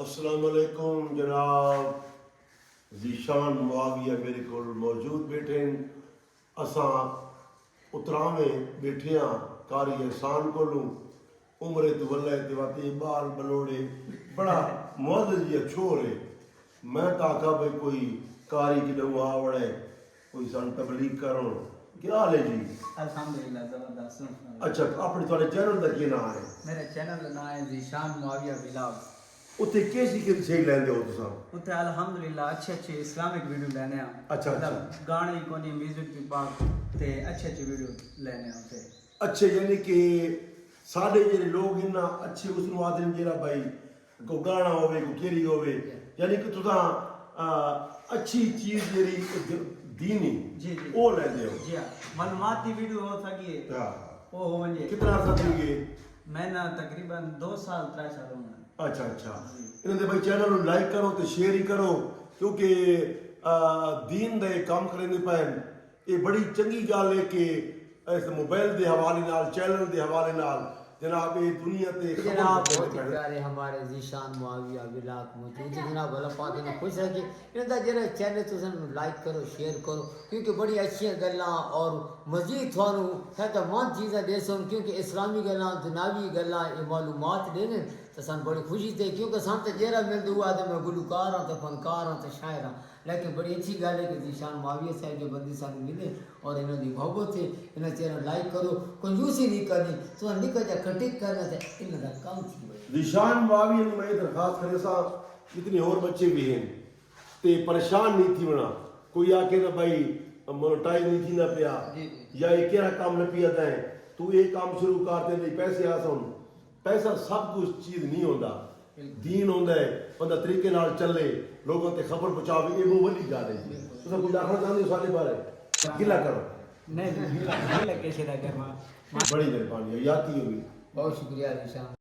अस्सलाम वालेकुम जनाब ज़ीशान मुआविया मेरे को मौजूद बैठे असा उतरावें बैठे हाँ कारी एहसान को उम्र तवल्ले तिवाती बाल बलोड़े बड़ा मुअज़्ज़ज़ जी छोर है। मैं तो आखा भाई कोई कारी की डू आवड़े कोई सन तबलीग करो क्या हाल है जी? अल्हम्दुलिल्लाह ज़बरदस्त। अच्छा अपने थोड़े चैनल का क्या नाम है? मेरे चैनल का नाम है ज़ीशान मुआविया व्लॉग्स। उत्ते कैसी किस सही लेंदे हो तुम? उत्ते अल्हम्दुलिल्लाह अच्छे इस्लामिक वीडियो लेने हैं। अच्छा, मतलब गाने कोनी म्यूजिक की बात ते अच्छे वीडियो लेने हैं उत्ते। अच्छे यानी कि साढ़े जेरे लोग इन्ना अच्छे उस आदमी जेरा भाई को गाना होवे को केरी होवे यानी कि तुसा अच्छी चीज जेरी दीनी जी जी वो लेंदे हो। जी हाँ, मालूमाती वीडियो हो सकी है हाँ। वो हो वंजे। कितना अर्सा थी गए? मैं ना तकरीबन 2 साल 3 साल हूँ। अच्छा अच्छा इन्हें भाई चैनल को लाइक करो तो शेयर ही करो क्योंकि दीन दे काम करेंदे पैन ये बड़ी चंगी गल है कि इस मोबाइल के हवाले नाल चैनल के हवाले नाल जनाब ये दुनिया ते जनाब बहुत ही प्यारे हमारे ज़ीशान मुआविया व्लॉग मौजूद है जनाब अल्लाह पाक ने खुश रखे इनका जरा चैनल तुम लाइक करो शेयर करो क्योंकि बड़ी अच्छी गल्लां और मजीद थानू है तो मान चीज़ें दे सन क्योंकि इस्लामी गल्लां दुनियावी गल्लां ये मालूमात देने तो सन बड़ी खुशी थे क्योंकि सन तो जरा मिल हुआ तो मैं गुलकार हाँ तो फनकार हाँ तो शायर हाँ लेकिन बड़ी अच्छी गल है कि ज़ीशान मुआविया साहब जो बंदी सानू मिले और इन्हों की मोहब्बत है इन्हें चैनल लाइक करो कंजूसी नहीं करनी तो निकल जा कटिक करना था इनका काम थी। ज़ीशान मुआविया ने मैं दरखास्त करे सा इतने और बच्चे भी हैं ते परेशान नहीं थी बना कोई आके ना भाई मोनेटाइज नहीं थी ना पिया या एक काम न पिया दें तू ये काम शुरू करते नहीं पैसे आ सुन पैसा सब कुछ चीज नहीं होता दीन होता है बंदा तरीके नाल चले लोगों ते खबर पहुंचावे ये बहुत बड़ी गल है। तुम कुछ आखना चाहते हो साडे बारे गिला करो नहीं गिला कैसे ना करना। बड़ी मेहरबानी है याद होगी। बहुत शुक्रिया ज़ीशान।